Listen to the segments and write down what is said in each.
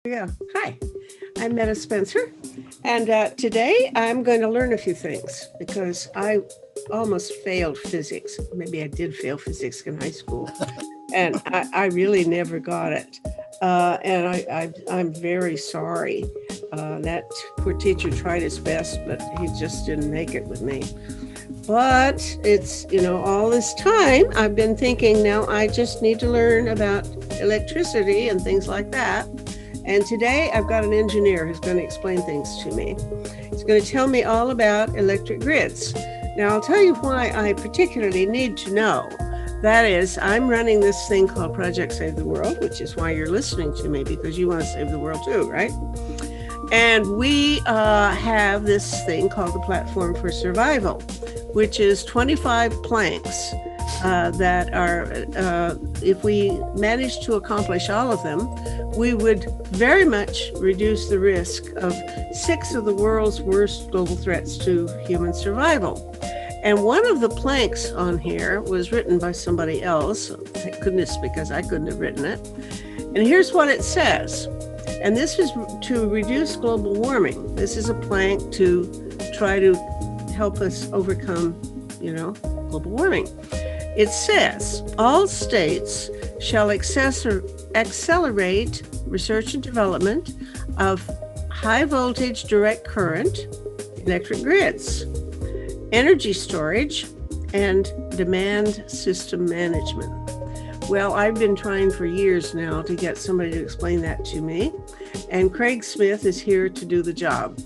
Yeah. Hi, I'm Metta Spencer, and today I'm going to learn a few things because I almost failed physics. Maybe I did fail physics in high school, and I really never got it. I'm very sorry. That poor teacher tried his best, but he just didn't make it with me. But all this time I've been thinking now I just need to learn about electricity and things like that. And today I've got an engineer who's going to explain things to me. He's going to tell me all about electric grids. Now, I'll tell you why I particularly need to know. That is, I'm running this thing called Project Save the World, which is why you're listening to me, because you want to save the world too, right? And we have this thing called the Platform for Survival, which is 25 planks that are, if we manage to accomplish all of them, we would very much reduce the risk of 6 of the world's worst global threats to human survival. And one of the planks on here was written by somebody else. Thank goodness, because I couldn't have written it. And here's what it says. And this is to reduce global warming. This is a plank to try to help us overcome, global warming. It says, all states shall accelerate research and development of high voltage direct current electric grids, energy storage, and demand system management. Well, I've been trying for years now to get somebody to explain that to me, and Craig Smith is here to do the job.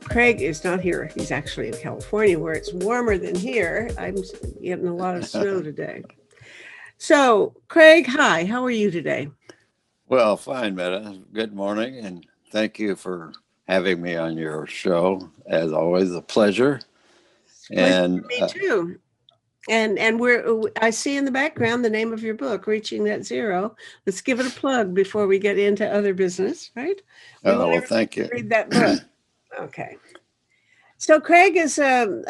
Craig is not here. He's actually in California, where it's warmer than here. I'm getting a lot of snow today. So, Craig, hi. How are you today? Well, fine, Meta. Good morning, and thank you for having me on your show. As always, a pleasure. It's a pleasure And for me too. And I see in the background the name of your book, Reaching Net Zero. Let's give it a plug before we get into other business, right? We want well, everybody thank you. to read that book. Okay. So Craig is an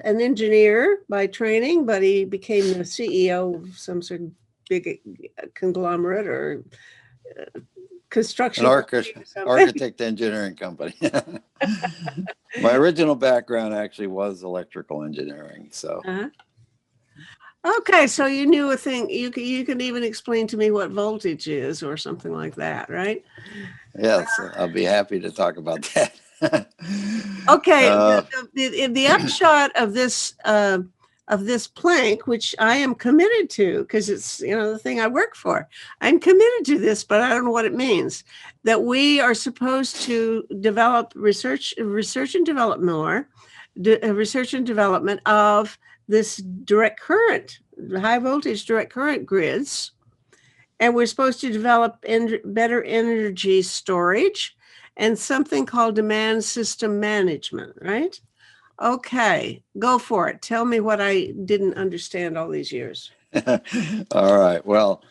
engineer by training, but he became the CEO of some sort of big conglomerate or An construction company or something. architect engineering company. My original background actually was electrical engineering. So, Uh-huh. Okay, so you knew a thing. You can even explain to me what voltage is or something like that, right? yes, I'll be happy to talk about that. Okay, uh, the upshot of this plank, which I am committed to, because it's the thing I work for. I'm committed to this, but I don't know what it means. That we are supposed to develop research and develop more, research and development of this direct current, high voltage direct current grids, and we're supposed to develop better energy storage and something called demand system management, right? Okay, go for it. Tell me what I didn't understand all these years. all right. Well,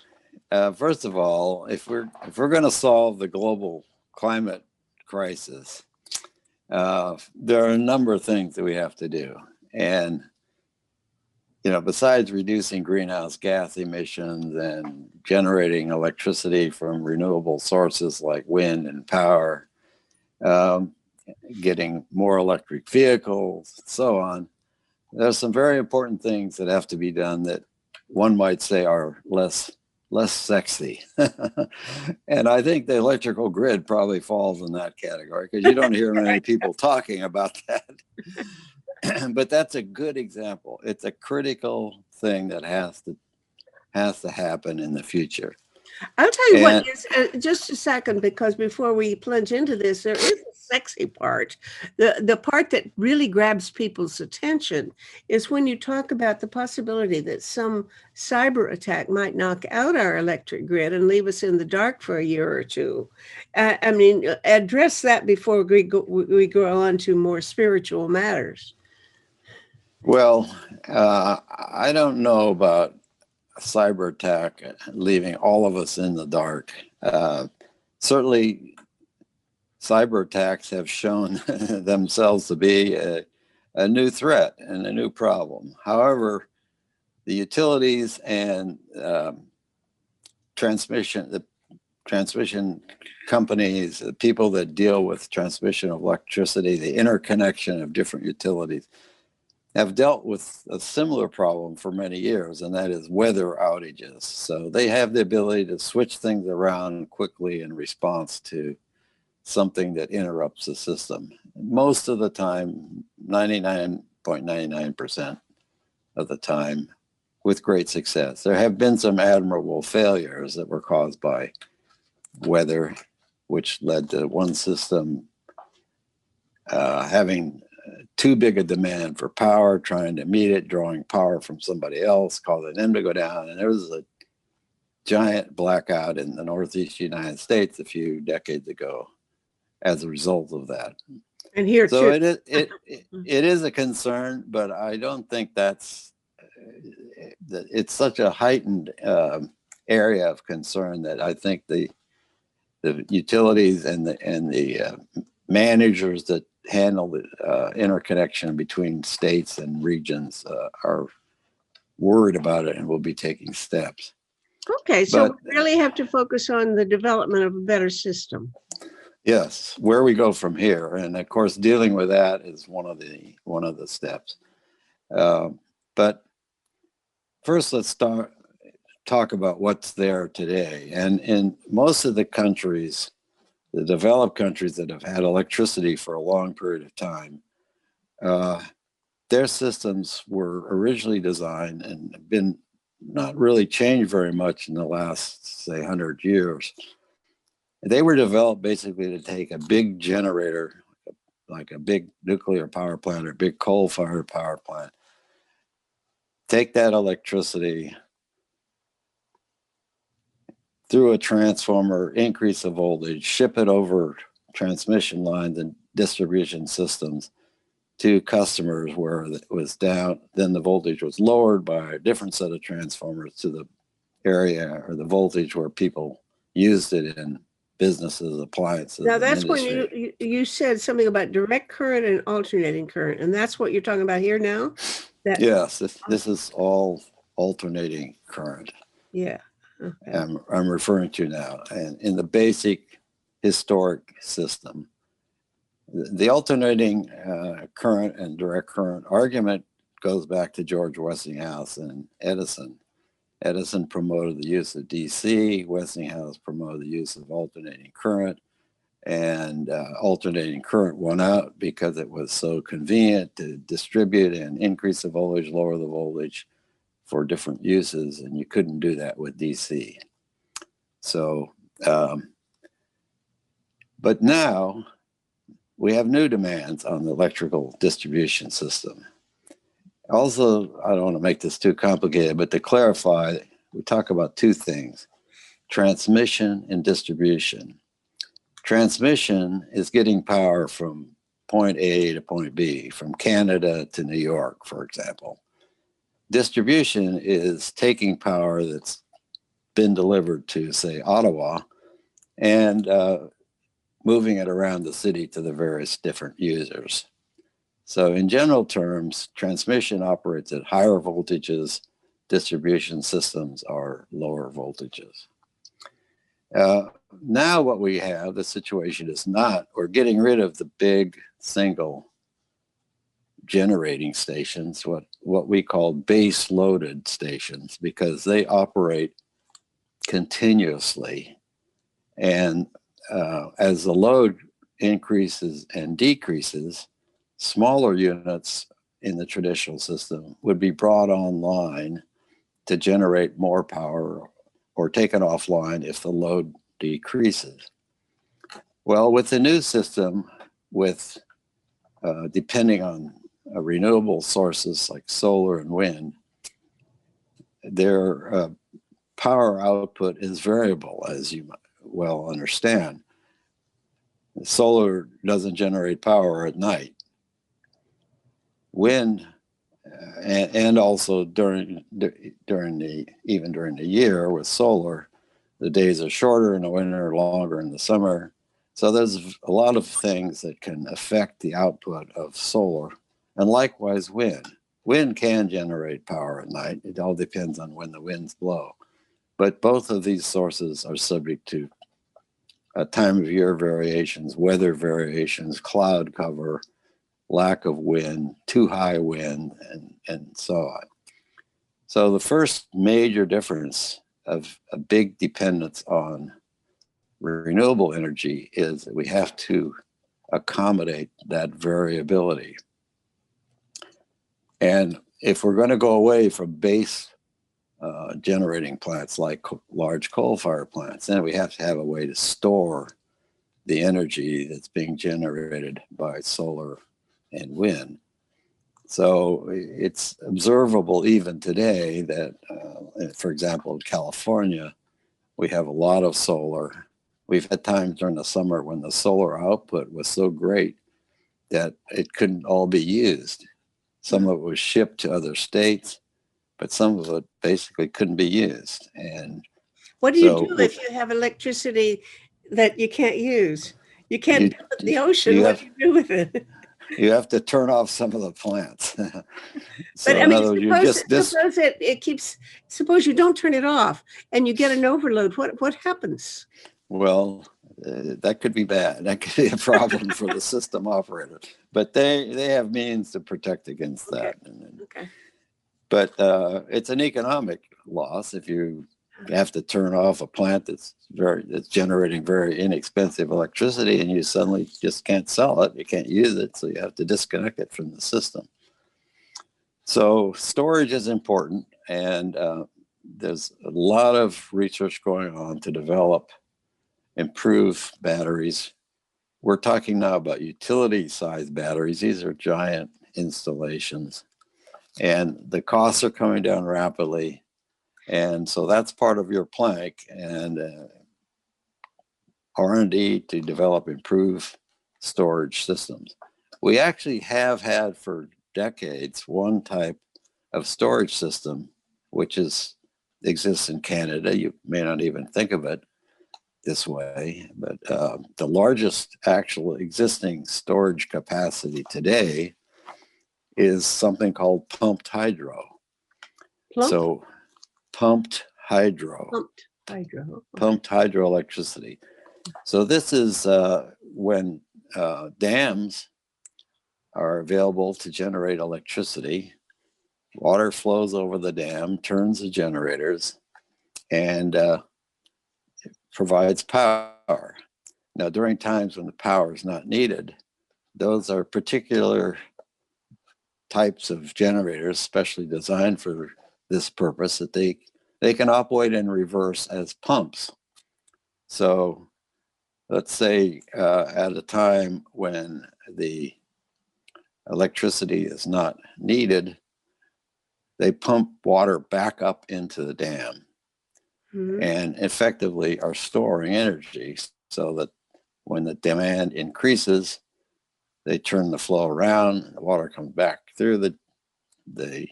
first of all, if we're going to solve the global climate crisis, there are a number of things that we have to do. And, besides reducing greenhouse gas emissions and generating electricity from renewable sources like wind and power, um, getting more electric vehicles, and so on, there's some very important things that have to be done that one might say are less sexy. And I think the electrical grid probably falls in that category because you don't hear many people talking about that. But that's a good example. It's a critical thing that has to happen in the future. I'll tell you what And is just a second, because before we plunge into this, there is a sexy part. The part that really grabs people's attention is when you talk about the possibility that some cyber attack might knock out our electric grid and leave us in the dark for a year or two. I mean, address that before we go on to more spiritual matters. well, I don't know about a cyber attack leaving all of us in the dark. Certainly, cyber attacks have shown themselves to be a new threat and a new problem. However, the utilities and transmission, the transmission companies, the people that deal with transmission of electricity, the interconnection of different utilities, have dealt with a similar problem for many years, and that is weather outages. So they have the ability to switch things around quickly in response to something that interrupts the system. Most of the time, 99.99% of the time, with great success. There have been some admirable failures that were caused by weather, which led to one system having too big a demand for power, trying to meet it, drawing power from somebody else, causing them to go down. And there was a giant blackout in the Northeast United States a few decades ago as a result of that. And here so too. it is a concern, but I don't think that's it's such a heightened area of concern that I think the utilities and the managers that handle the interconnection between states and regions are worried about it and will be taking steps. Okay, so we really have to focus on the development of a better system. Yes, where we go from here, and of course, dealing with that is one of the steps. But first, let's talk about what's there today. And in most of the countries, the developed countries that have had electricity for a long period of time, their systems were originally designed and have been not really changed very much in the last, say, 100 years. They were developed basically to take a big generator, like a big nuclear power plant or big coal-fired power plant, take that electricity through a transformer, increase the voltage, ship it over transmission lines and distribution systems to customers where it was down. Then the voltage was lowered by a different set of transformers to the area or the voltage where people used it in businesses, appliances. Now that's when you said something about direct current and alternating current, and that's what you're talking about here now? Yes, this is all alternating current. Yeah. Okay. I'm referring to now. And in the basic historic system, the alternating current and direct current argument goes back to George Westinghouse and Edison. Edison promoted the use of DC, Westinghouse promoted the use of alternating current, and alternating current won out because it was so convenient to distribute and increase the voltage, lower the voltage for different uses, and you couldn't do that with DC. So, but now we have new demands on the electrical distribution system. Also, I don't want to make this too complicated, but to clarify, we talk about two things: transmission and distribution. Transmission is getting power from point A to point B, from Canada to New York, for example. Distribution is taking power that's been delivered to, say, Ottawa, and moving it around the city to the various different users. So in general terms, transmission operates at higher voltages, distribution systems are lower voltages. Now what we have, the situation is not, we're getting rid of the big single generating stations, what we call base loaded stations, because they operate continuously. And as the load increases and decreases, smaller units in the traditional system would be brought online to generate more power or taken offline if the load decreases. Well, with the new system, with depending on renewable sources like solar and wind, their power output is variable, as you well understand. Solar doesn't generate power at night. Wind, and also during the year with solar, the days are shorter in the winter, longer in the summer. So there's a lot of things that can affect the output of solar, and likewise wind. Wind can generate power at night. It all depends on when the winds blow. But both of these sources are subject to time of year variations, weather variations, cloud cover, lack of wind, too high wind, and so on. So the first major difference of a big dependence on renewable energy is that we have to accommodate that variability. And if we're going to go away from base generating plants like large coal-fired plants, then we have to have a way to store the energy that's being generated by solar and wind. So it's observable even today that, for example, in California, we have a lot of solar. We've had times during the summer when the solar output was so great that it couldn't all be used. Some of it was shipped to other states, but some of it basically couldn't be used. And what do you do if you have electricity that you can't use? You can't dump it in the ocean. What do you do with it? You have to turn off some of the plants. So but I mean, suppose you don't turn it off and you get an overload. What happens? Well, that could be bad. That could be a problem for the system operator. But they have means to protect against that. Okay. But it's an economic loss if you have to turn off a plant that's generating very inexpensive electricity, and you suddenly just can't sell it. You can't use it, so you have to disconnect it from the system. So storage is important, and there's a lot of research going on to develop improve batteries. We're talking now about utility-sized batteries. These are giant installations, and the costs are coming down rapidly. And so that's part of your plank, and R&D to develop improved storage systems. We actually have had for decades one type of storage system, which exists in Canada. You may not even think of it this way, but the largest actual existing storage capacity today is something called pumped hydro. So pumped hydroelectricity. So this is when dams are available to generate electricity. Water flows over the dam, turns the generators, and provides power. Now, during times when the power is not needed, those are particular types of generators, specially designed for this purpose, that they can operate in reverse as pumps. So let's say at a time when the electricity is not needed, they pump water back up into the dam and effectively are storing energy so that when the demand increases, they turn the flow around and the water comes back through the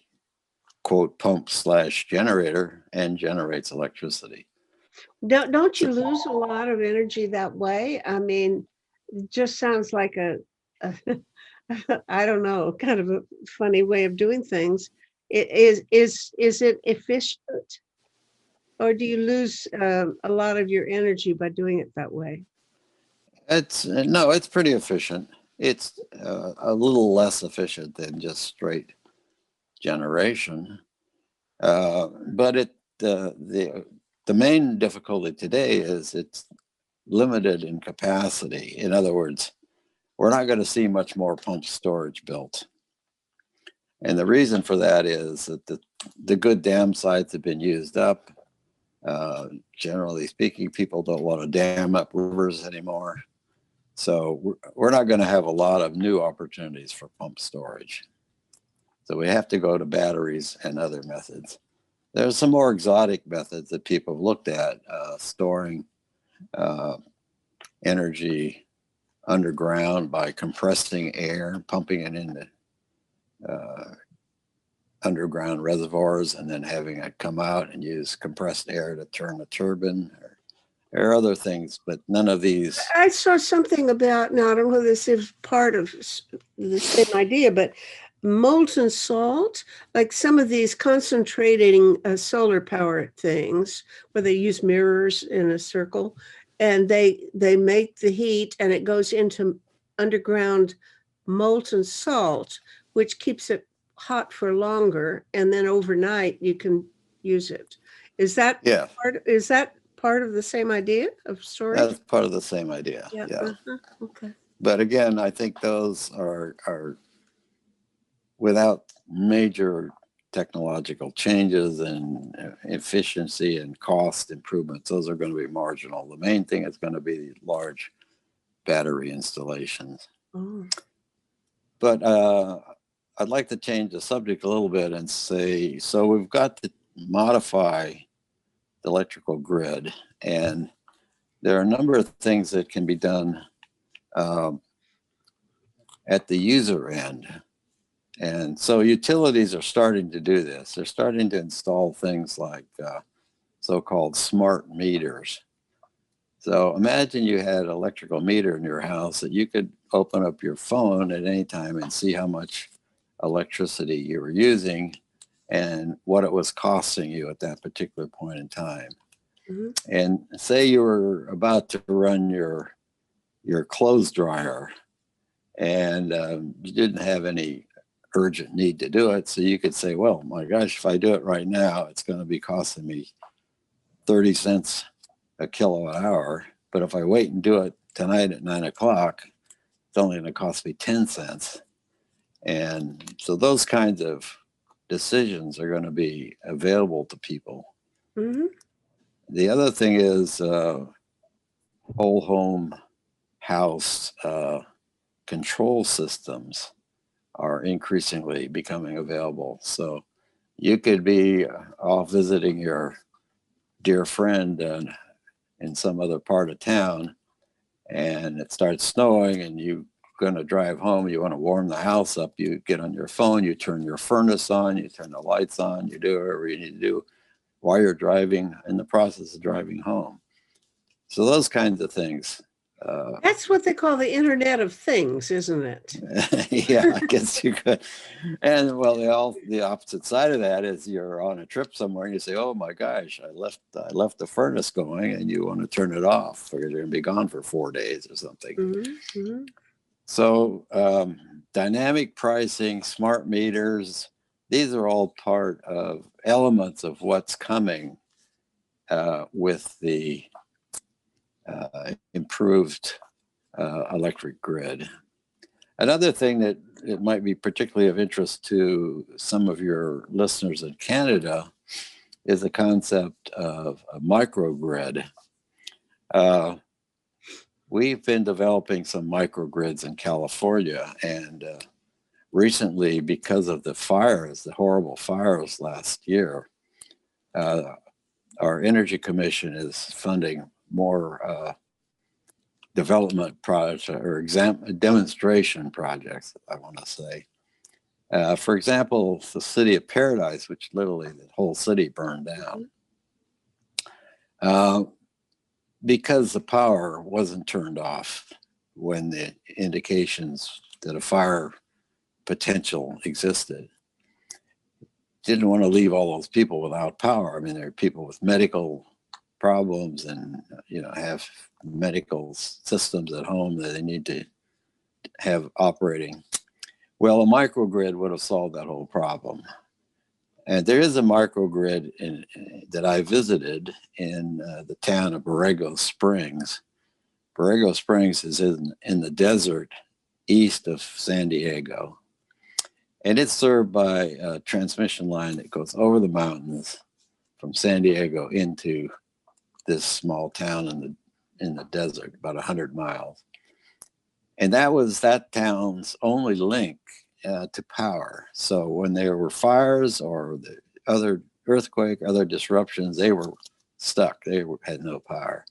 quote pump / generator and generates electricity. Don't you lose a lot of energy that way? I mean, it just sounds like a I don't know, kind of a funny way of doing things. Is it efficient, or do you lose a lot of your energy by doing it that way? It's pretty efficient. It's a little less efficient than just straight generation, but the main difficulty today is it's limited in capacity. In other words, we're not going to see much more pump storage built. And the reason for that is that the good dam sites have been used up. Generally speaking, people don't want to dam up rivers anymore. So we're not going to have a lot of new opportunities for pump storage. So we have to go to batteries and other methods. There's some more exotic methods that people have looked at, storing energy underground by compressing air, pumping it into underground reservoirs, and then having it come out and use compressed air to turn a turbine. There are other things, but none of these. I saw something about, now I don't know if this is part of the same idea, but molten salt, like some of these concentrating solar power things where they use mirrors in a circle, and they make the heat, and it goes into underground molten salt, which keeps it hot for longer, and then overnight you can use it. Is that Yeah, part of the same idea of storage? that's part of the same idea. Yeah. Yeah. Okay. But again, I think those are without major technological changes and efficiency and cost improvements, those are going to be marginal. The main thing is going to be large battery installations. Oh. But I'd like to change the subject a little bit and say, so we've got to modify the electrical grid, and there are a number of things that can be done at the user end. And so utilities are starting to do this. They're starting to install things like so-called smart meters. So imagine you had an electrical meter in your house that you could open up your phone at any time and see how much electricity you were using and what it was costing you at that particular point in time. Mm-hmm. And say you were about to run your clothes dryer, and you didn't have any urgent need to do it. So you could say, well, my gosh, if I do it right now, it's going to be costing me 30 cents a kilowatt hour. But if I wait and do it tonight at 9 o'clock, it's only going to cost me 10 cents. And so those kinds of decisions are going to be available to people. Mm-hmm. The other thing is whole home house control systems are increasingly becoming available. So you could be off visiting your dear friend in some other part of town, and it starts snowing, and you're going to drive home. You want to warm the house up. You get on your phone, you turn your furnace on, you turn the lights on, you do whatever you need to do while you're driving, in the process of driving home. So those kinds of things. That's what they call the Internet of Things, isn't it? Yeah, I guess you could. And well, the opposite side of that is you're on a trip somewhere and you say, "Oh my gosh, I left the furnace going," and you want to turn it off because you're going to be gone for 4 days or something. Mm-hmm. Mm-hmm. So dynamic pricing, smart meters, these are all part of elements of what's coming with the improved electric grid. Another thing that it might be particularly of interest to some of your listeners in Canada is the concept of a microgrid. We've been developing some microgrids in California, and recently, because of the fires, the horrible fires last year, our Energy Commission is funding more development projects or demonstration projects, I want to say. For example, the city of Paradise, which literally the whole city burned down, because the power wasn't turned off when the indications that a fire potential existed. Didn't want to leave all those people without power. I mean, there are people with medical problems and have medical systems at home that they need to have operating. Well, a microgrid would have solved that whole problem. And there is a microgrid that I visited in the town of Borrego Springs. Borrego Springs is in the desert east of San Diego. And it's served by a transmission line that goes over the mountains from San Diego into this small town in the desert, about 100 miles. And that was that town's only link to power. So when there were fires or the other earthquake, other disruptions, they were stuck. They had no power.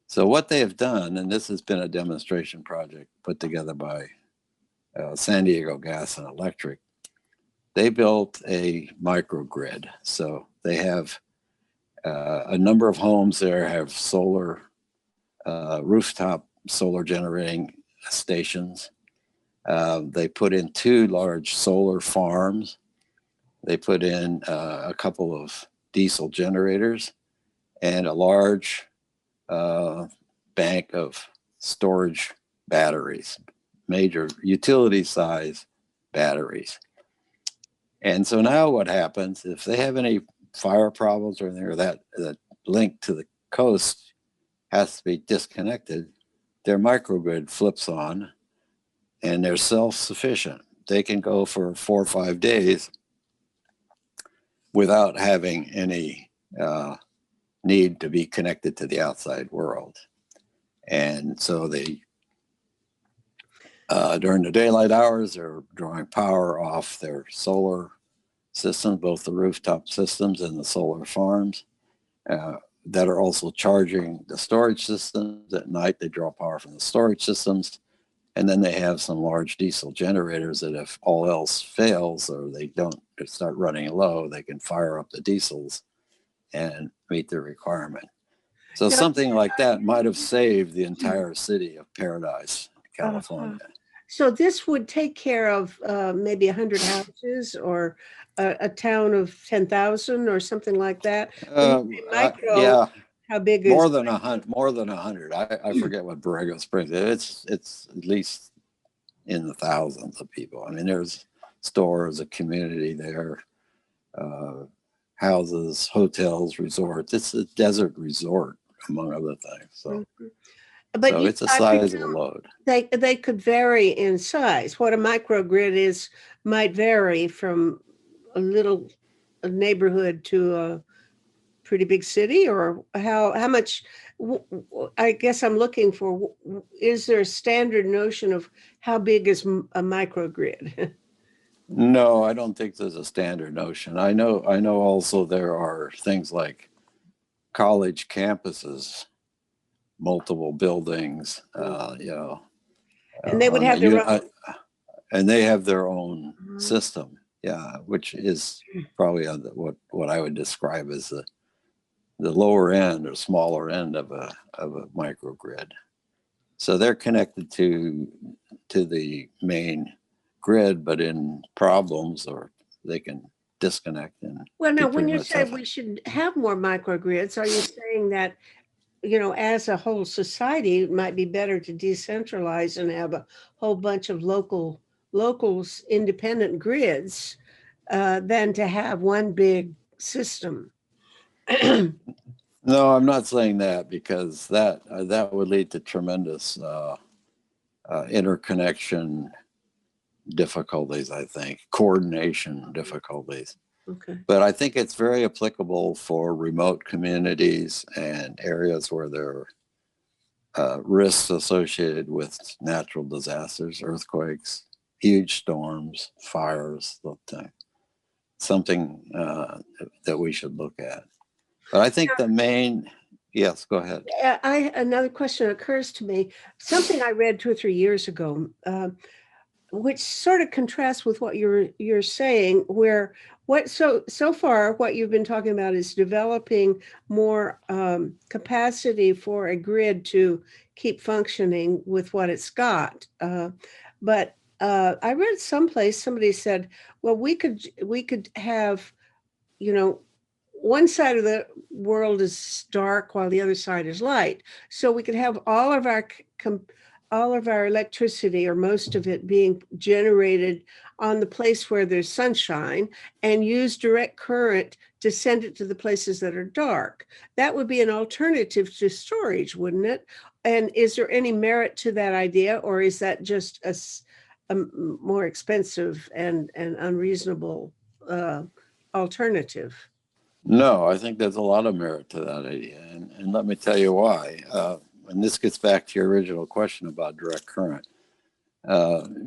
So what they have done, and this has been a demonstration project put together by San Diego Gas and Electric, they built a microgrid. So they have a number of homes there have solar, rooftop solar generating stations. They put in 2 large solar farms. They put in a couple of diesel generators and a large bank of storage batteries, major utility size batteries. And so now what happens if they have any fire problems or anything, or that link to the coast has to be disconnected, their microgrid flips on and they're self-sufficient. They can go for 4 or 5 days without having any need to be connected to the outside world. And so they, during the daylight hours, they're drawing power off their solar systems, both the rooftop systems and the solar farms, that are also charging the storage systems. At night, they draw power from the storage systems. And then they have some large diesel generators that if all else fails or they don't start running low, they can fire up the diesels and meet the requirement. So Now, something like that might have saved the entire city of Paradise, California. so this would take care of maybe 100 houses or a town of 10,000 or something like that. When you say micro, Yeah, how big more is than 100. More than 100. I forget what Borrego Springs is. It's at least in the thousands of people. I mean, there's stores, a community there, houses, hotels, resorts. It's a desert resort, among other things. So, But so it's a sizable load. They could vary in size. What a microgrid is might vary from a little neighborhood to a pretty big city, or how much. I guess I'm looking for, is there a standard notion of how big is a microgrid? No, I don't think there's a standard notion. I know also there are things like college campuses, multiple buildings, And they would have their own. and they have their own system, yeah, which is probably what I would describe as the lower end or smaller end of a microgrid. So they're connected to the main grid, but in problems, or they can disconnect. And Well, now, when you say we should have more microgrids, are you saying that, as a whole society, it might be better to decentralize and have a whole bunch of locals, independent grids, than to have one big system? No, I'm not saying that, because that would lead to tremendous interconnection difficulties, I think, coordination difficulties. Okay. But I think it's very applicable for remote communities and areas where there are risks associated with natural disasters, earthquakes, huge storms, fires, something that we should look at. But I think the main, yes, go ahead. Another question occurs to me, something I read 2 or 3 years ago, which sort of contrasts with what you're saying, where so far what you've been talking about is developing more capacity for a grid to keep functioning with what it's got. But I read someplace somebody said, well, we could have, one side of the world is dark while the other side is light. So we could have all of our electricity, or most of it, being generated on the place where there's sunshine, and use direct current to send it to the places that are dark. That would be an alternative to storage, wouldn't it? And is there any merit to that idea, or is that just a more expensive and unreasonable alternative? No, I think there's a lot of merit to that idea. And let me tell you why. And this gets back to your original question about direct current.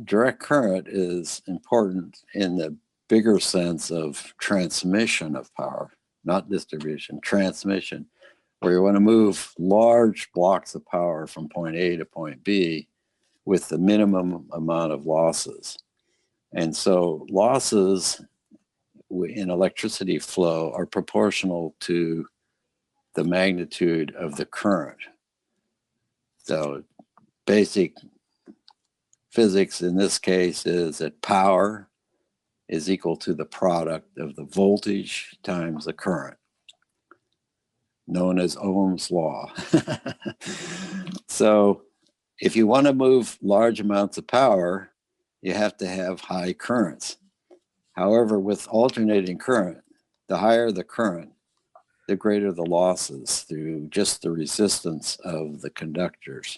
Direct current is important in the bigger sense of transmission of power, not distribution, transmission, where you want to move large blocks of power from point A to point B with the minimum amount of losses. And so losses in electricity flow are proportional to the magnitude of the current. So basic physics in this case is that power is equal to the product of the voltage times the current. known as Ohm's law. So if you want to move large amounts of power, you have to have high currents. However, with alternating current, the higher the current, the greater the losses through just the resistance of the conductors.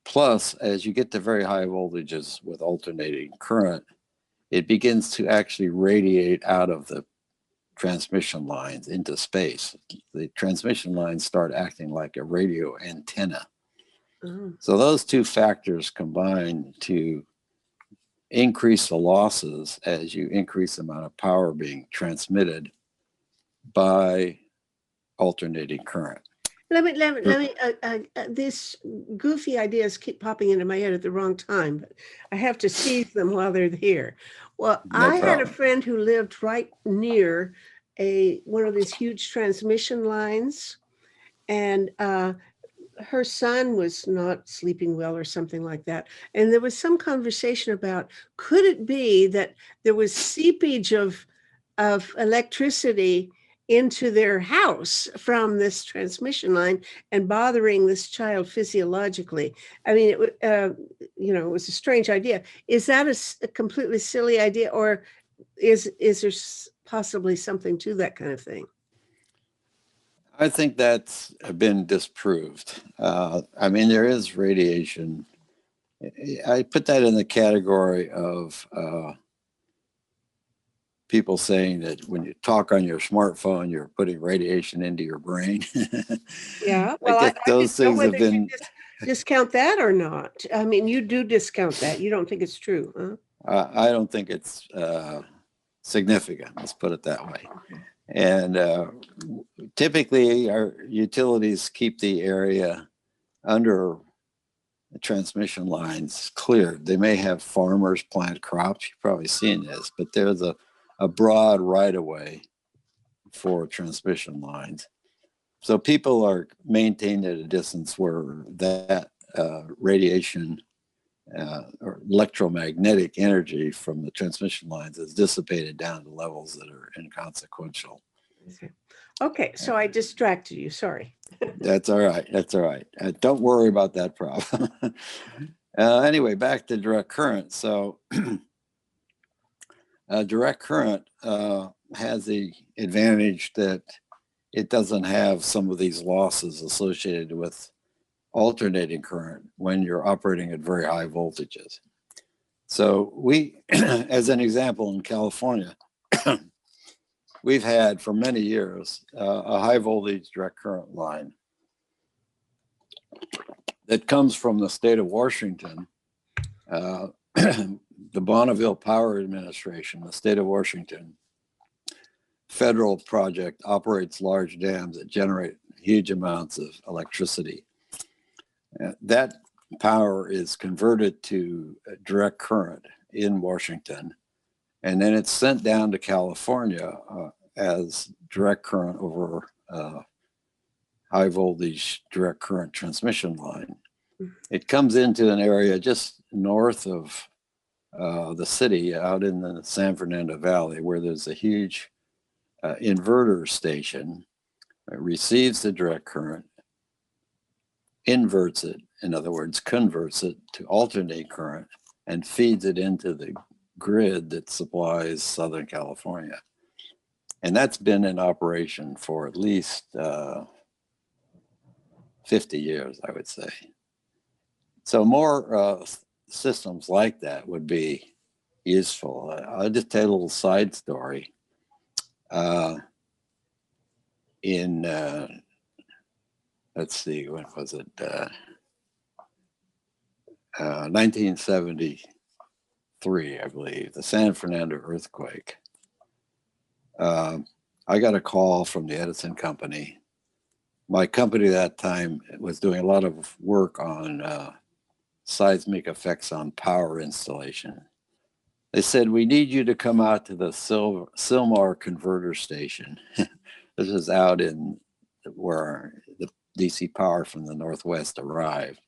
Plus, as you get to very high voltages with alternating current, it begins to actually radiate out of the transmission lines into space. The transmission lines start acting like a radio antenna. Oh. So those two factors combine to increase the losses as you increase the amount of power being transmitted by alternating current. Let me, these goofy ideas keep popping into my head at the wrong time, but I have to seize them while they're here. Well, No I had a problem. friend who lived right near one of these huge transmission lines, and her son was not sleeping well or something like that. And there was some conversation about, could it be that there was seepage of electricity into their house from this transmission line and bothering this child physiologically? I mean, it was a strange idea. Is that a completely silly idea, or is there possibly something to that kind of thing? I think that's been disproved. I mean, there is radiation. I put that in the category of people saying that when you talk on your smartphone, you're putting radiation into your brain. Yeah, I well, guess I those didn't know things have whether you been. discount that or not. I mean, you do discount that. You don't think it's true, huh? I don't think it's significant. Let's put it that way. And typically, our utilities keep the area under the transmission lines cleared. They may have farmers plant crops. You've probably seen this, but there's a broad right of way for transmission lines. So people are maintained at a distance where that radiation or electromagnetic energy from the transmission lines is dissipated down to levels that are inconsequential. Okay, so I distracted you. Sorry. That's all right. That's all right. Don't worry about that problem. Anyway, back to direct current. So direct current has the advantage that it doesn't have some of these losses associated with alternating current when you're operating at very high voltages. So we, as an example, in California, we've had for many years a high voltage direct current line that comes from the state of Washington. The Bonneville Power Administration, the state of Washington, federal project operates large dams that generate huge amounts of electricity. That power is converted to direct current in Washington, and then it's sent down to California as direct current over high voltage direct current transmission line. It comes into an area just north of the city, out in the San Fernando Valley, where there's a huge inverter station. It receives the direct current, inverts it, in other words, converts it to alternate current, and feeds it into the grid that supplies Southern California. And that's been in operation for at least 50 years, I would say. So more systems like that would be useful. I'll just tell you a little side story. Let's see, when was it? 1973, I believe, the San Fernando earthquake. I got a call from the Edison company. My company at that time was doing a lot of work on seismic effects on power installation. They said, we need you to come out to the Sylmar converter station. This is out in where the DC power from the Northwest arrived.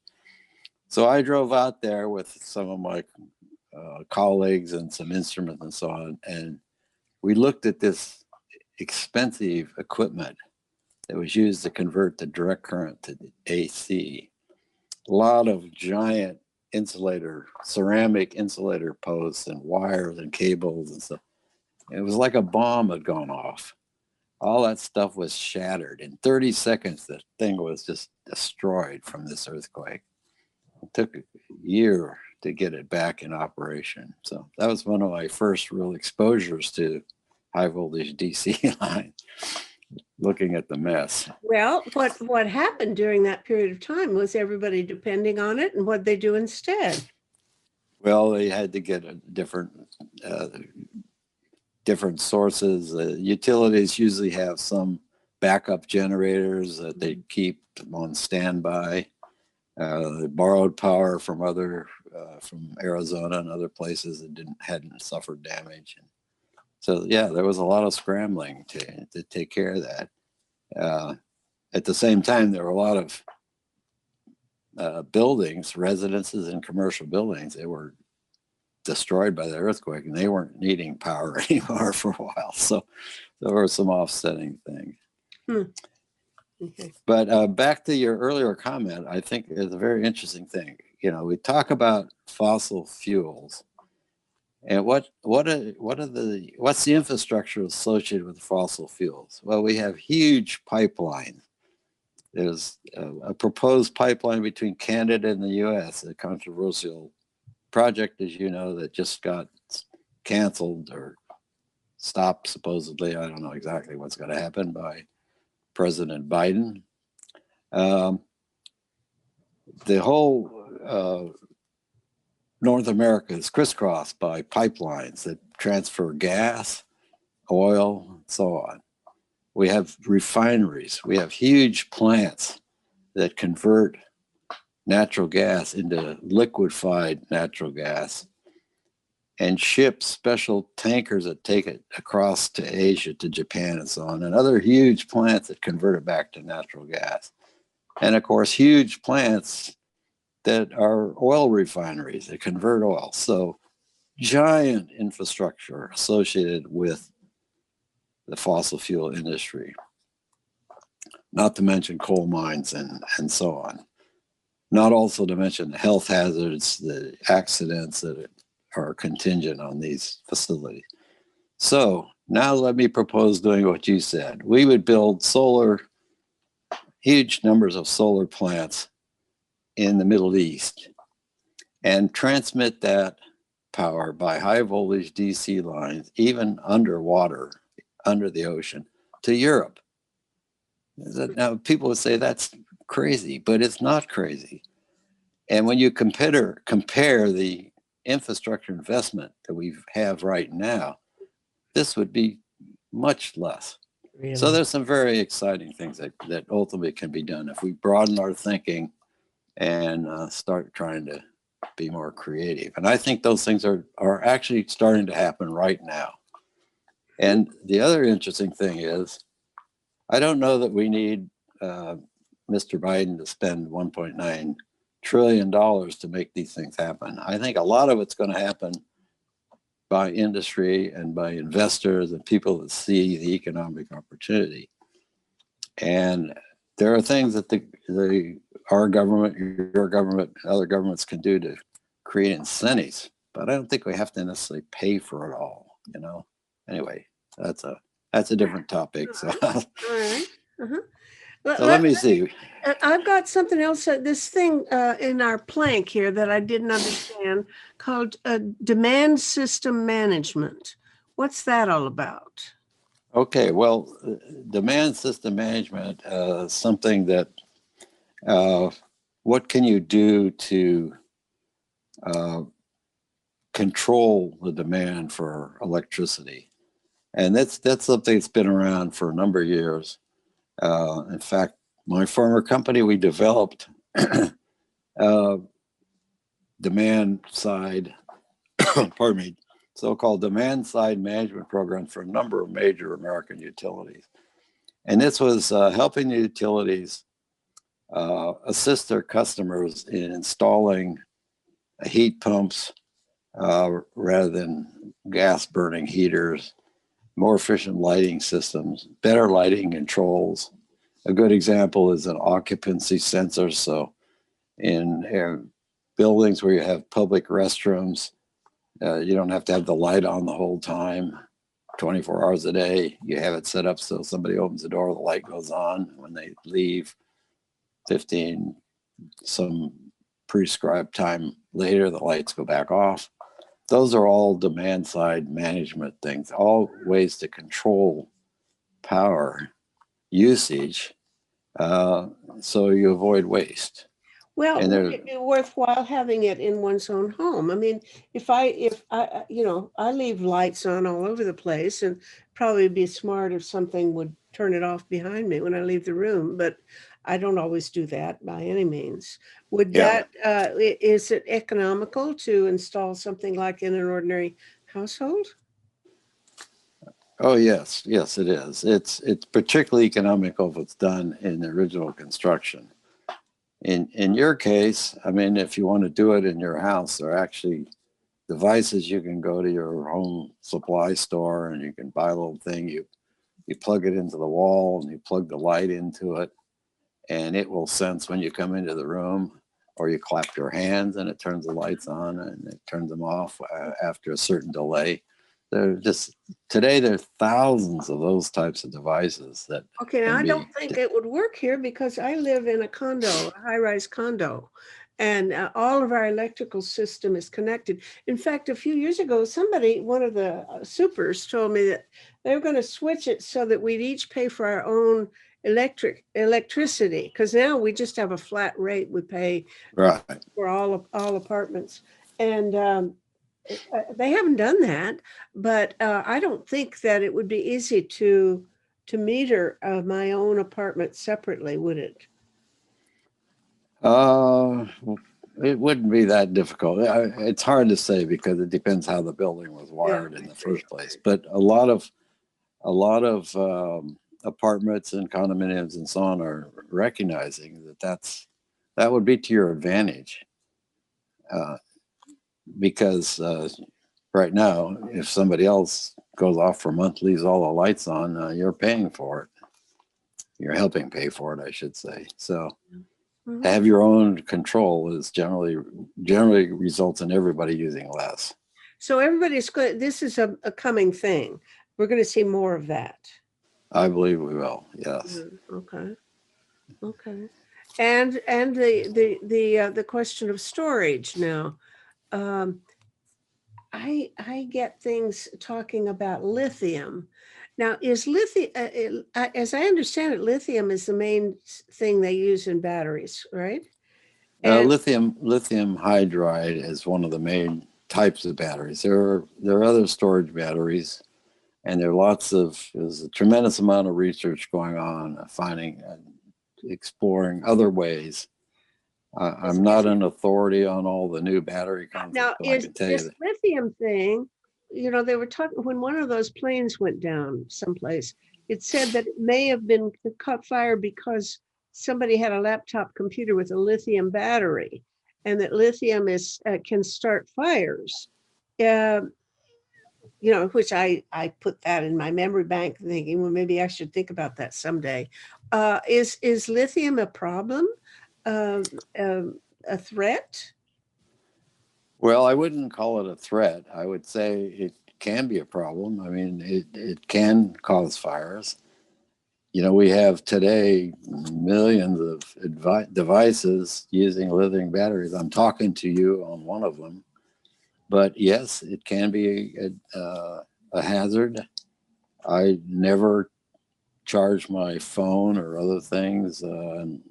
So I drove out there with some of my colleagues and some instruments and so on, and we looked at this expensive equipment that was used to convert the direct current to the AC. A lot of giant ceramic insulator posts and wires and cables and stuff. It was like a bomb had gone off. All that stuff was shattered. In 30 seconds, the thing was just destroyed from this earthquake. It took a year to get it back in operation. So that was one of my first real exposures to high voltage DC line, looking at the mess. Well, what happened during that period of time? Was everybody depending on it, and what they do instead? Well, they had to get a different sources. Utilities usually have some backup generators that they keep on standby. They borrowed power from from Arizona and other places that hadn't suffered damage. And so, yeah, there was a lot of scrambling to take care of that. At the same time, there were a lot of buildings, residences and commercial buildings that were destroyed by the earthquake, and they weren't needing power anymore for a while. So there were some offsetting things. Okay. But back to your earlier comment, I think it's a very interesting thing. You know, we talk about fossil fuels, and what's the infrastructure associated with fossil fuels? Well, we have huge pipelines. There's a proposed pipeline between Canada and the U.S., a controversial project, as you know, that just got canceled or stopped, supposedly. I don't know exactly what's going to happen by President Biden. The whole North America is crisscrossed by pipelines that transfer gas, oil, and so on. We have refineries. We have huge plants that convert natural gas into liquefied natural gas and ship special tankers that take it across to Asia, to Japan and so on, and other huge plants that convert it back to natural gas. And of course, huge plants that are oil refineries that convert oil. So giant infrastructure associated with the fossil fuel industry, not to mention coal mines and so on. Not also to mention the health hazards, the accidents that are contingent on these facilities. So now let me propose doing what you said. We would build huge numbers of solar plants in the Middle East and transmit that power by high voltage DC lines, even underwater, under the ocean, to Europe. Now, people would say that's crazy, but it's not crazy. And when you compare the infrastructure investment that we have right now, this would be much less. Really? So there's some very exciting things that ultimately can be done if we broaden our thinking and start trying to be more creative. And I think those things are actually starting to happen right now. And the other interesting thing is, I don't know that we need Mr. Biden to spend $1.9 trillion to make these things happen. I think a lot of it's going to happen by industry and by investors and people that see the economic opportunity. And there are things that our government, your government, other governments can do to create incentives, but I don't think we have to necessarily pay for it all, you know. Anyway, that's a different topic. So, all right. Uh-huh. So let me see. I've got something else, this thing in our plank here that I didn't understand, called demand system management. What's that all about? Okay, well, demand system management is something that, what can you do to control the demand for electricity? And that's something that's been around for a number of years. In fact, my former company, we developed demand side, pardon me, so-called demand side management programs for a number of major American utilities. And this was helping the utilities assist their customers in installing heat pumps rather than gas burning heaters, more efficient lighting systems, better lighting controls, A good example is an occupancy sensor. So in buildings where you have public restrooms, you don't have to have the light on the whole time, 24 hours a day. You have it set up so somebody opens the door, the light goes on. When they leave, 15, some prescribed time later, the lights go back off. Those are all demand side management things, all ways to control power usage, so you avoid waste. Well, And would it be worthwhile having it in one's own home? I mean, if I, I leave lights on all over the place, and probably be smart if something would turn it off behind me when I leave the room, but I don't always do that by any means. Would yeah. that, is it economical to install something like in an ordinary household? Oh yes, yes it is. It's particularly economical if it's done in the original construction. In your case, I mean, if you want to do it in your house, there are actually devices you can go to your home supply store and you can buy a little thing. You plug it into the wall and you plug the light into it, and it will sense when you come into the room, or you clap your hands and it turns the lights on and it turns them off after a certain delay. Today there are thousands of those types of devices that Okay, now can I be. don't think it would work here because I live in a condo, a high-rise condo, and all of our electrical system is connected. In fact, a few years ago, one of the supers told me that they were going to switch it so that we'd each pay for our own electricity, because now we just have a flat rate we pay Right. for all apartments. And they haven't done that, but I don't think that it would be easy to meter my own apartment separately, would it? Uh, it wouldn't be that difficult. It's hard to say because it depends how the building was wired in the first place. But a lot of apartments and condominiums and so on are recognizing that would be to your advantage, because right now, if somebody else goes off for a month, leaves all the lights on, you're paying for it. You're helping pay for it, I should say. So have your own control is generally results in everybody using less. So everybody's good. This is a coming thing. We're going to see more of that. I believe we will. Yes. Okay. Okay. And the question of storage now. I get things talking about lithium. Now, is lithium, as I understand it, lithium is the main thing they use in batteries, right? And Lithium hydride is one of the main types of batteries. There are other storage batteries, and there's a tremendous amount of research going on, finding exploring other ways. I'm not an authority on all the new battery concepts, now, but I is can tell you this that. lithium thing, they were talking when one of those planes went down someplace, it said that it may have been caught fire because somebody had a laptop computer with a lithium battery, and that lithium can start fires. Which I put that in my memory bank thinking, well, maybe I should think about that someday. Is lithium a problem? A threat? Well, I wouldn't call it a threat. I would say it can be a problem. I mean, it can cause fires. We have today millions of devices using lithium batteries. I'm talking to you on one of them, but yes, it can be a hazard. I never charge my phone or other things and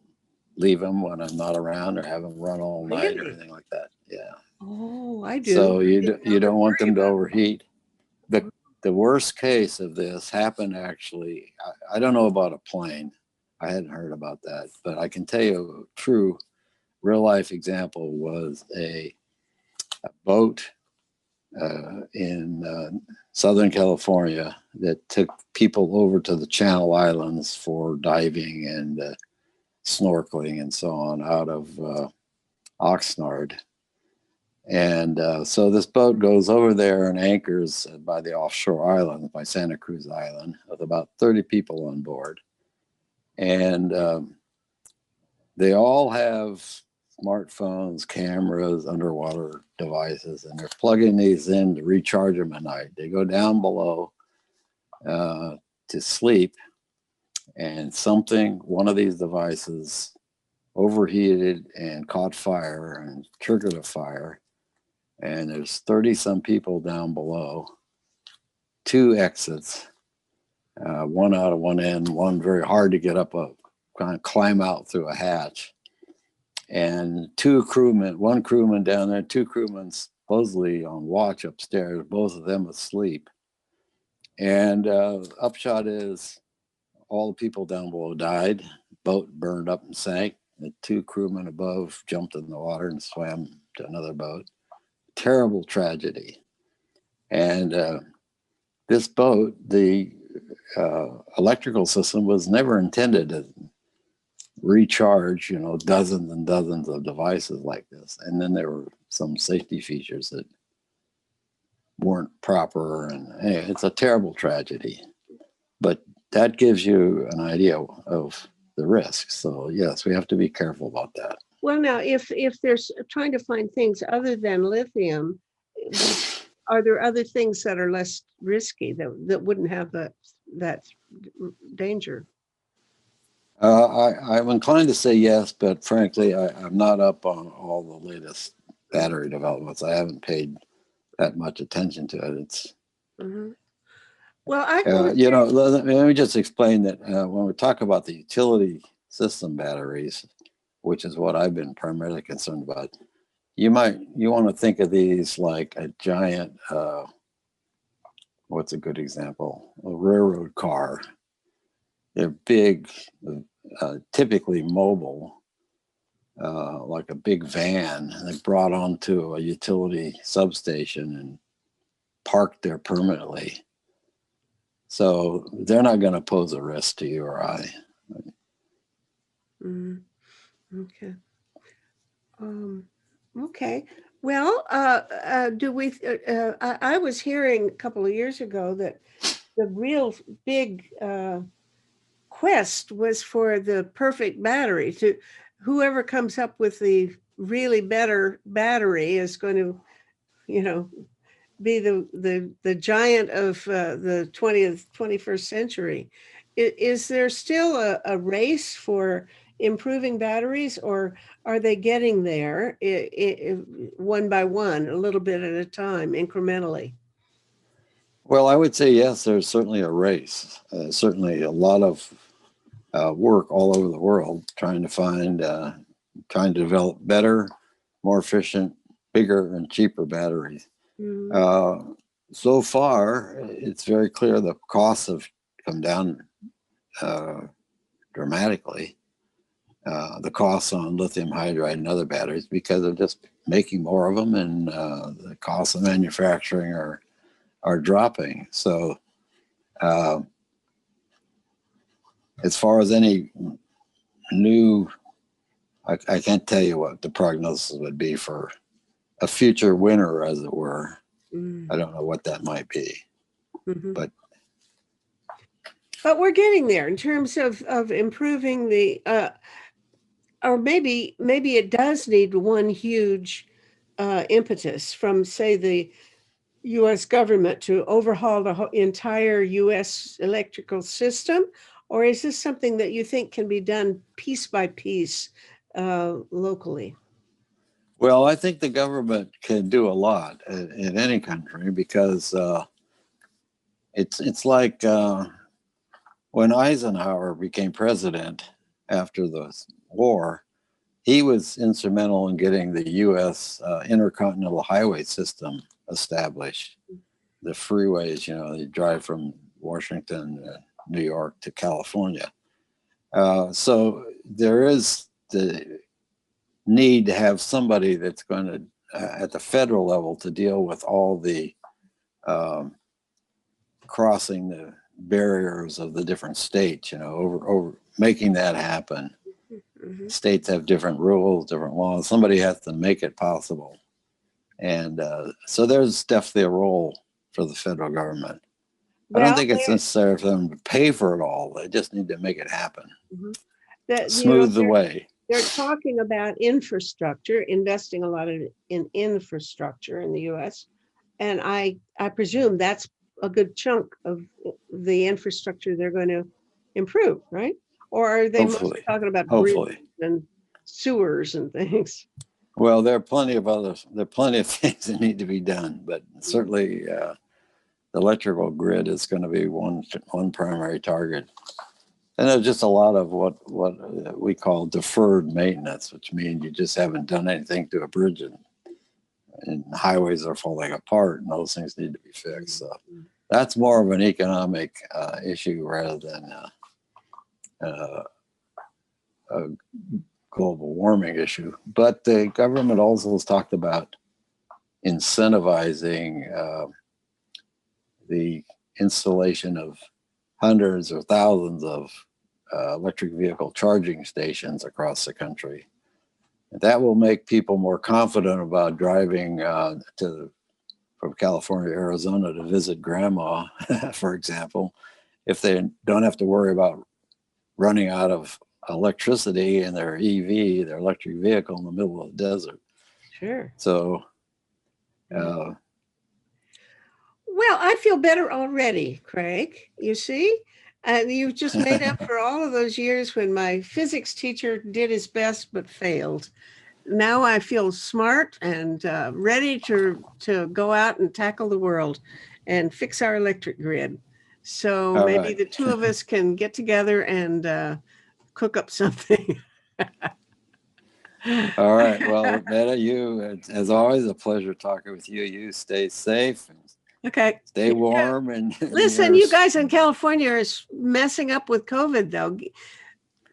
leave them when I'm not around, or have them run all night or anything like that. Yeah. Oh, I do. So you don't want them to overheat. The worst case of this happened actually. I don't know about a plane. I hadn't heard about that, but I can tell you a true real life example was a boat in Southern California that took people over to the Channel Islands for diving and snorkeling and so on out of Oxnard. And so this boat goes over there and anchors by the offshore island, by Santa Cruz Island, with about 30 people on board. And they all have smartphones, cameras, underwater devices, and they're plugging these in to recharge them at night. They go down below to sleep, and one of these devices overheated and caught fire and triggered a fire. And there's 30 some people down below, 2 exits, one out of one end, one very hard to get up, kind of climb out through a hatch. And 2 crewmen, 1 crewman down there, 2 crewmen supposedly on watch upstairs, both of them asleep. And upshot is all the people down below died. Boat burned up and sank. The 2 crewmen above jumped in the water and swam to another boat. Terrible tragedy. And this boat, the electrical system was never intended to recharge, dozens and dozens of devices like this. And then there were some safety features that weren't proper, and hey, it's a terrible tragedy. But that gives you an idea of the risks. So yes, we have to be careful about that. Well, now, if there's trying to find things other than lithium, are there other things that are less risky that wouldn't have that danger? I'm inclined to say yes, but frankly, I'm not up on all the latest battery developments. I haven't paid that much attention to it. It's well, let me just explain that when we talk about the utility system batteries, which is what I've been primarily concerned about, you want to think of these like a giant, what's a good example? A railroad car. They're big, typically mobile, like a big van. They're brought onto a utility substation and parked there permanently. So they're not going to pose a risk to you or I. Okay. Okay. Well, I was hearing a couple of years ago that the real big quest was for the perfect battery. To whoever comes up with the really better battery is going to, be the giant of the 21st century. Is there still a race for improving batteries, or are they getting there one by one, a little bit at a time, incrementally? Well, I would say yes, there's certainly a race. Certainly a lot of work all over the world trying to develop better, more efficient, bigger, and cheaper batteries. So far, it's very clear the costs have come down dramatically. The costs on lithium hydride and other batteries, because of just making more of them, and the costs of manufacturing are dropping. So as far as any new, I can't tell you what the prognosis would be for a future winner, as it were. I don't know what that might be, but we're getting there in terms of improving the, or maybe it does need one huge impetus from, say, the U.S. government to overhaul the entire U.S. electrical system, or is this something that you think can be done piece by piece locally? Well, I think the government can do a lot in any country, because it's like when Eisenhower became president after the war, he was instrumental in getting the U.S. Intercontinental highway system established. The freeways, they drive from Washington, New York to California. So there is the need to have somebody that's going to, at the federal level, to deal with all the crossing the barriers of the different states, over making that happen. States have different rules, different laws. Somebody has to make it possible. And so there's definitely a role for the federal government. I don't Well, think it's necessary for them to pay for it all. They just need to make it happen. Smooth the way. They're talking about infrastructure, investing a lot in infrastructure in the U.S. And I presume that's a good chunk of the infrastructure they're going to improve, right? Or are they mostly talking about bridges and sewers and things? Well, there are plenty of things that need to be done, but certainly the electrical grid is going to be one primary target. And there's just a lot of what we call deferred maintenance, which means you just haven't done anything to a bridge, and highways are falling apart, and those things need to be fixed. So that's more of an economic issue rather than a global warming issue. But the government also has talked about incentivizing the installation of hundreds or thousands of electric vehicle charging stations across the country. That will make people more confident about driving from California to Arizona to visit grandma, for example, if they don't have to worry about running out of electricity in their EV, their electric vehicle, in the middle of the desert. Sure. So, well, I feel better already, Craig. You see, you've just made up for all of those years when my physics teacher did his best but failed. Now I feel smart and ready to go out and tackle the world and fix our electric grid. So all maybe right. the two of us can get together and cook up something. All right. Well, Metta, as always, a pleasure talking with you. You stay safe. Okay. Stay warm. And listen, you guys in California are messing up with COVID, though.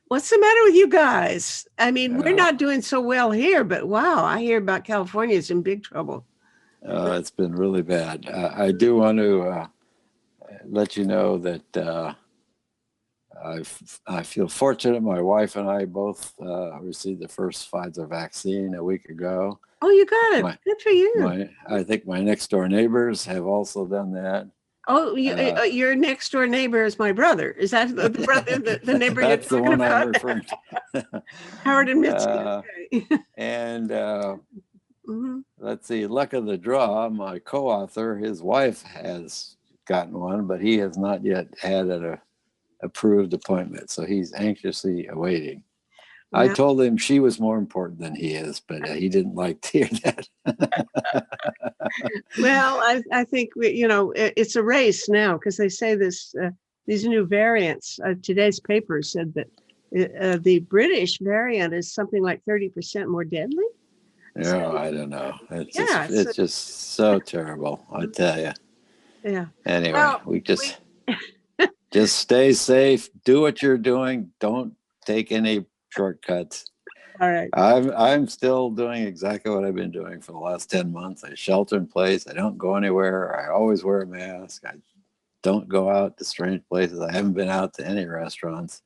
What's the matter with you guys? I mean, we're not doing so well here, but wow, I hear about California is in big trouble. It's been really bad. I do want to let you know that I feel fortunate. My wife and I both received the first Pfizer vaccine a week ago. Oh, you got it. Good for you. I think my next door neighbors have also done that. Oh, your next door neighbor is my brother. Is that the brother, the neighbor you're talking about? That's the one I'm referring to. Howard and Mitzi. Okay. And let's see, luck of the draw, my co-author, his wife has gotten one, but he has not yet had an approved appointment. So he's anxiously awaiting. I told him she was more important than he is, but he didn't like to hear that. Well, I think it's a race now because they say these new variants. Today's paper said that the British variant is something like 30% more deadly. No, I don't know. It's just so terrible. I tell you. Yeah. Anyway, we just stay safe. Do what you're doing. Don't take any shortcuts. All right. I'm still doing exactly what I've been doing for the last 10 months. I shelter in place. I don't go anywhere. I always wear a mask. I don't go out to strange places. I haven't been out to any restaurants.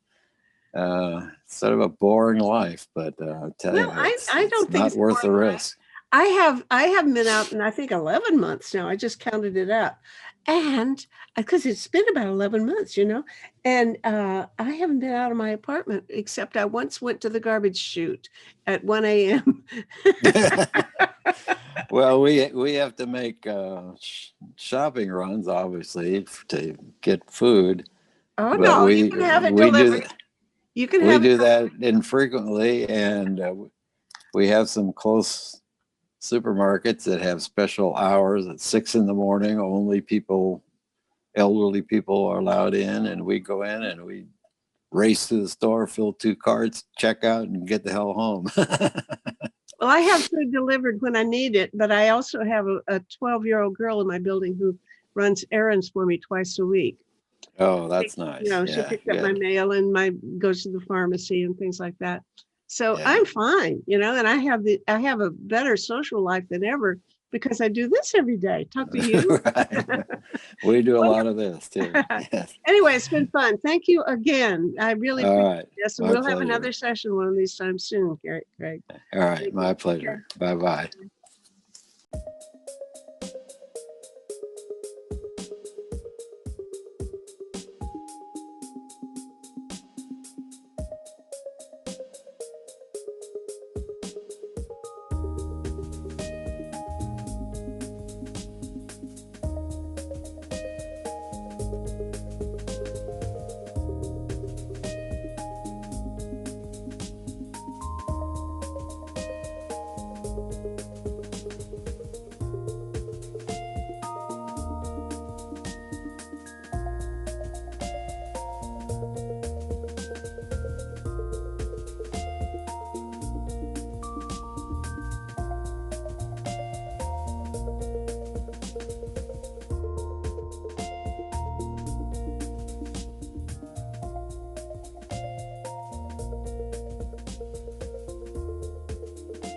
It's sort of a boring life, but I tell you, I don't think it's not worth the risk. I haven't been out in I think 11 months now. I just counted it out. And because it's been about 11 months, and I haven't been out of my apartment except I once went to the garbage chute at 1 a.m. Well, we have to make shopping runs, obviously, to get food. Oh, no, you can have it delivered. We do that infrequently, and we have some close supermarkets that have special hours at 6 a.m. Only elderly people are allowed in, and we go in and we race to the store, fill 2 carts, check out, and get the hell home. Well, I have food delivered when I need it, but I also have a 12-year-old girl in my building who runs errands for me twice a week. Oh, that's nice. She picks up my mail and goes to the pharmacy and things like that. So I'm fine, and I have a better social life than ever because I do this every day. Talk to you. Right. We do a lot of this too. Yes. Anyway, it's been fun. Thank you again. I really appreciate this. And we'll have another session one of these times soon, Craig. All right. My pleasure. Bye-bye.